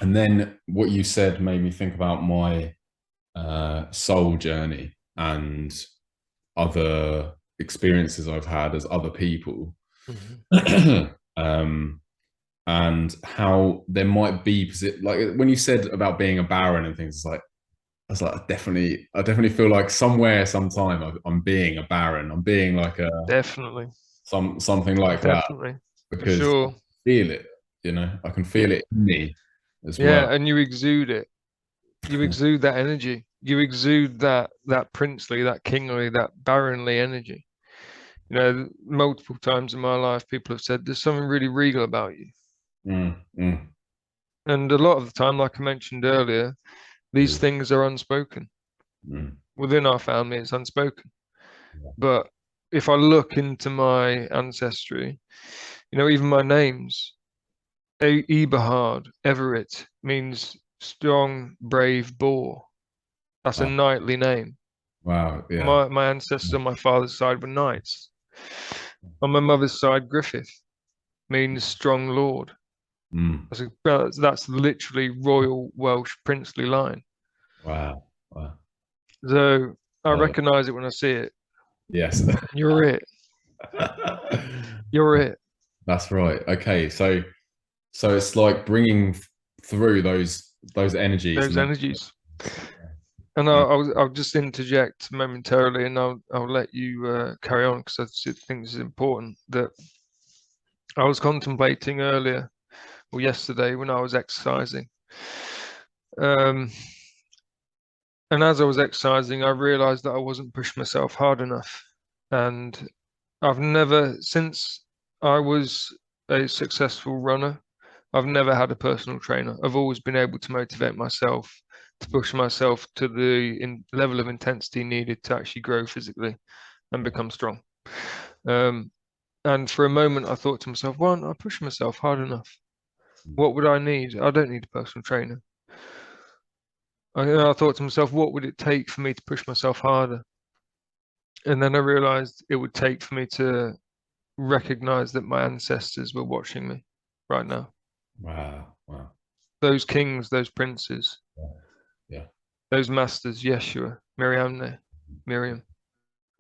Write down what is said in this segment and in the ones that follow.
And then what you said made me think about my soul journey and other experiences I've had as other people. Hmm. um, and how there might be like when you said about being a baron and things, it's like I was like, I definitely feel like somewhere, sometime, I'm being a baron. I'm being like a Definitely, something like that definitely, for because I sure. feel it. I can feel it in me as well. Yeah, and you exude it. You exude that energy. You exude that princely, that kingly, that baronly energy. Multiple times in my life, people have said there's something really regal about you. Mm, mm, And a lot of the time, like I mentioned earlier, these things are unspoken. mm, Within our family, it's unspoken. But if I look into my ancestry, even my names, Eberhard, Everett means strong, brave boar. That's a wow, knightly name. wow, yeah, My ancestors on my father's side were knights. On my mother's side, Griffith means strong lord. mm, That's literally royal Welsh princely line. wow, wow. So I Love it. recognize it when I see it. Yes. You're it. You're it. That's right. Okay, so it's like bringing through those energies Those and then energies. And uh, I'll just interject momentarily, and I'll let you carry on because I think this is important. That I was contemplating earlier or yesterday when I was exercising. Um, and as I was exercising, I realized that I wasn't pushing myself hard enough. And I've never, since I was a successful runner, I've never had a personal trainer. I've always been able to motivate myself, to push myself to the level of intensity needed to actually grow physically and become strong. Um, and for a moment, I thought to myself, why aren't I pushing myself hard enough? What would I need? I don't need a personal trainer. I thought to myself, what would it take for me to push myself harder? And then I realized it would take for me to recognize that my ancestors were watching me right now. wow, wow. Those kings, those princes, Yeah. those masters, Yeshua, Miriam,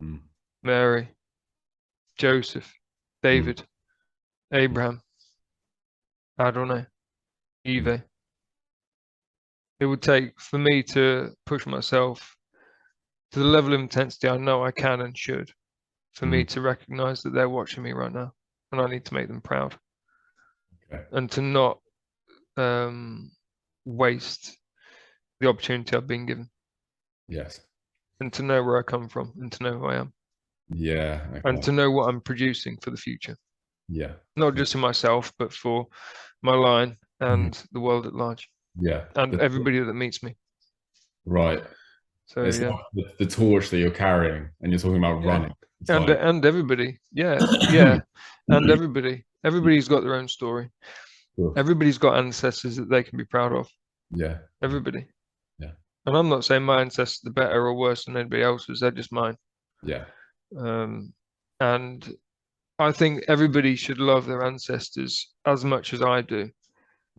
Mm, Mary, Joseph, mm, David, Abraham, Adonai, mm, Eve. It would take for me to push myself to the level of intensity I know I can and should, for me mm. to recognize that they're watching me right now, and I need to make them proud, Okay. and to not um, waste the opportunity I've been given, Yes. and to know where I come from, and to know who I am, Yeah. and Okay. to know what I'm producing for the future, Yeah. not just in myself, but for my line Mhm. and the world at large, Yeah. and everybody that meets me. Right. So It's yeah, like the torch that you're carrying, and you're talking about yeah, running. It's like, and everybody, yeah, and everybody's got their own story. Everybody's got ancestors that they can be proud of. yeah, yeah, Everybody. yeah, And I'm not saying my ancestors are better or worse than anybody else's, they're just mine. yeah. Um, and I think everybody should love their ancestors as much as I do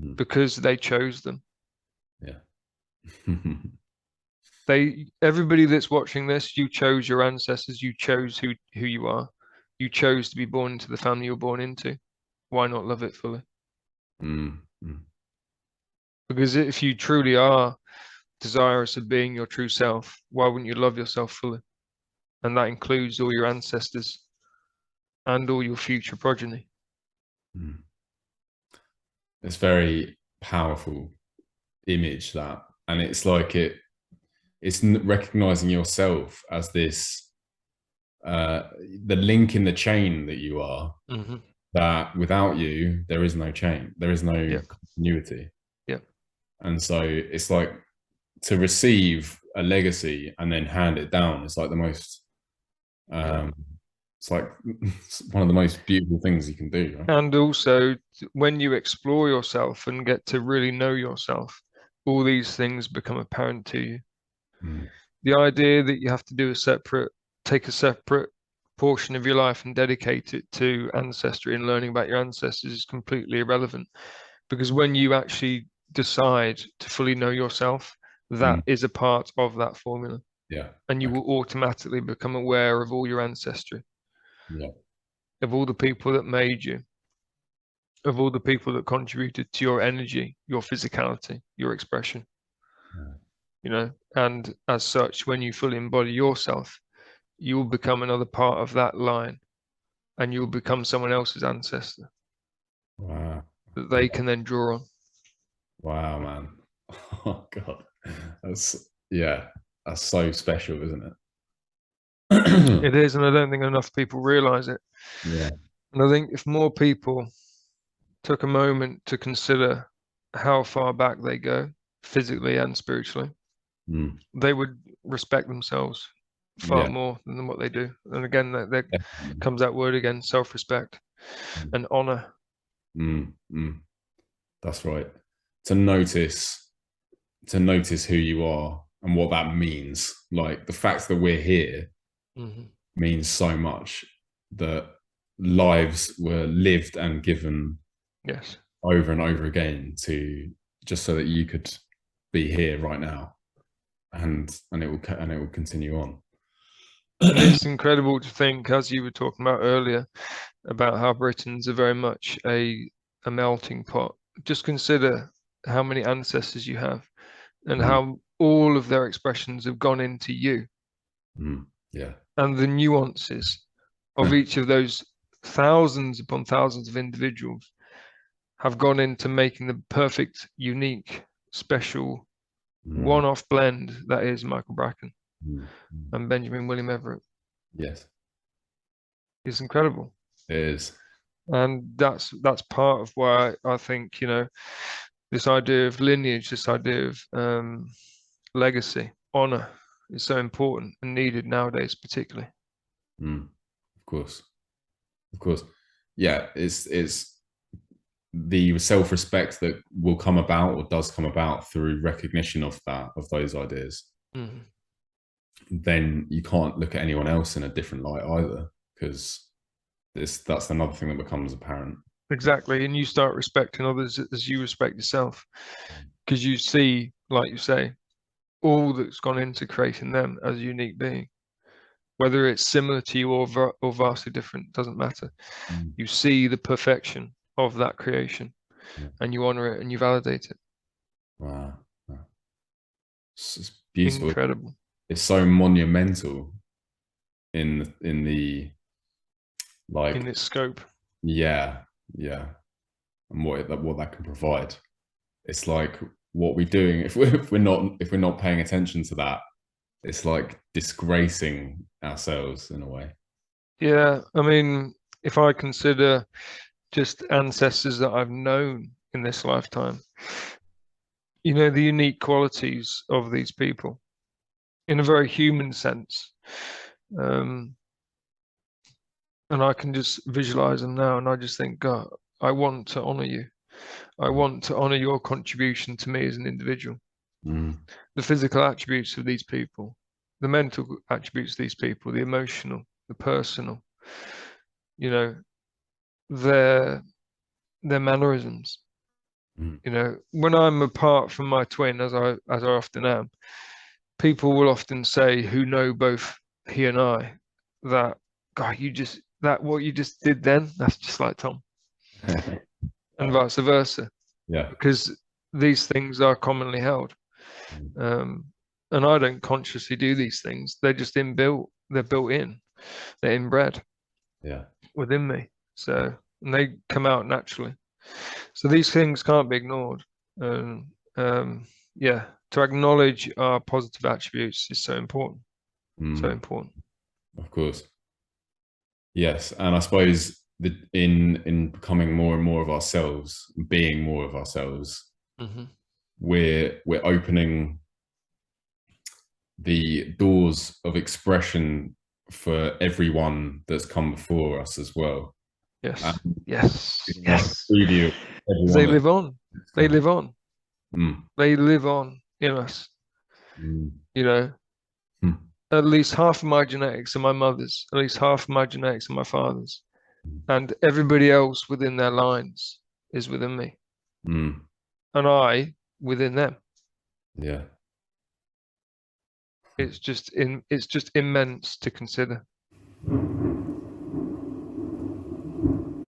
Mm, because they chose them. yeah. Everybody that's watching this, you chose your ancestors, you chose who you are. You chose to be born into the family you're born into. Why not love it fully? Mm, mm. Because if you truly are desirous of being your true self, why wouldn't you love yourself fully? And that includes all your ancestors and all your future progeny. Mm. It's very powerful image that, and it's like it's recognizing yourself as this uh the link in the chain that you are, Hmm. that without you there is no chain, there is no Yeah, continuity. yeah. And so it's like to receive a legacy and then hand it down. It's like the most Yeah. um it's like one of the most beautiful things you can do, right? And also, when you explore yourself and get to really know yourself, all these things become apparent to you. Mm, The idea that you have to take a separate portion of your life and dedicate it to ancestry and learning about your ancestors is completely irrelevant because when you actually decide to fully know yourself, that is a part of that formula. Yeah. And you will automatically become aware of all your ancestry. Yeah. Of all the people that made you, of all the people that contributed to your energy, your physicality, your expression. Yeah. You know, and as such, when you fully embody yourself, you will become another part of that line, and you will become someone else's ancestor. Wow. That they can then draw on. Wow, man. Oh God. That's so special, isn't it? It is, and I don't think enough people realize it. Yeah. And I think if more people took a moment to consider how far back they go, physically and spiritually, they would respect themselves far more than what they do. And again, there comes that word again, self-respect and honor. That's right. To notice who you are and what that means. Like the fact that we're here means so much, that lives were lived and given over and over again to just so that you could be here right now, and it will continue on. And it's incredible to think, as you were talking about earlier, about how Britons are very much a melting pot. Just consider how many ancestors you have and how all of their expressions have gone into you. Yeah. And the nuances of each of those thousands upon thousands of individuals have gone into making the perfect, unique, special, one-off blend that is Michael Bracken and Benjamin William Everett. Yes. It's incredible. It is. And that's part of why I think, you know, this idea of lineage, this idea of legacy, honor is so important and needed nowadays, particularly. Of course. Yeah, it's the self-respect that will come about or does come about through recognition of those ideas. Then you can't look at anyone else in a different light either, because that's another thing that becomes apparent. Exactly. And you start respecting others as you respect yourself, because you see, like you say, all that's gone into creating them as a unique being. Whether it's similar to you or vastly different, doesn't matter. You see the perfection of that creation and you honor it and you validate it. Wow. It's beautiful. Incredible. It's so monumental in the like in its scope. Yeah. And what that can provide. It's like, what we're doing, if we're not paying attention to that, it's like disgracing ourselves in a way. Yeah, I mean, if I consider just ancestors that I've known in this lifetime, you know, the unique qualities of these people in a very human sense. And I can just visualize them now, and I just think, God, I want to honor you. I want to honor your contribution to me as an individual. The physical attributes of these people, the mental attributes of these people, the emotional, the personal, you know, their mannerisms. You know, when I'm apart from my twin, as I often am, people will often say, who know both he and I, that, God, what you just did then, that's just like Tom. And vice versa. Yeah. Because these things are commonly held. And I don't consciously do these things. They're just inbuilt. They're built in. They're inbred. Yeah. Within me. So, and they come out naturally. So these things can't be ignored. Yeah, to acknowledge our positive attributes is so important. So important. Of course. Yes, and I suppose in becoming more and more of ourselves, being more of ourselves, we're opening the doors of expression for everyone that's come before us as well. Yes. Yes. They live on. They live on. They live on in us. You know, at least half of my genetics are my mother's, at least half of my genetics are my father's, and everybody else within their lines is within me. And I within them. Yeah. It's just immense to consider.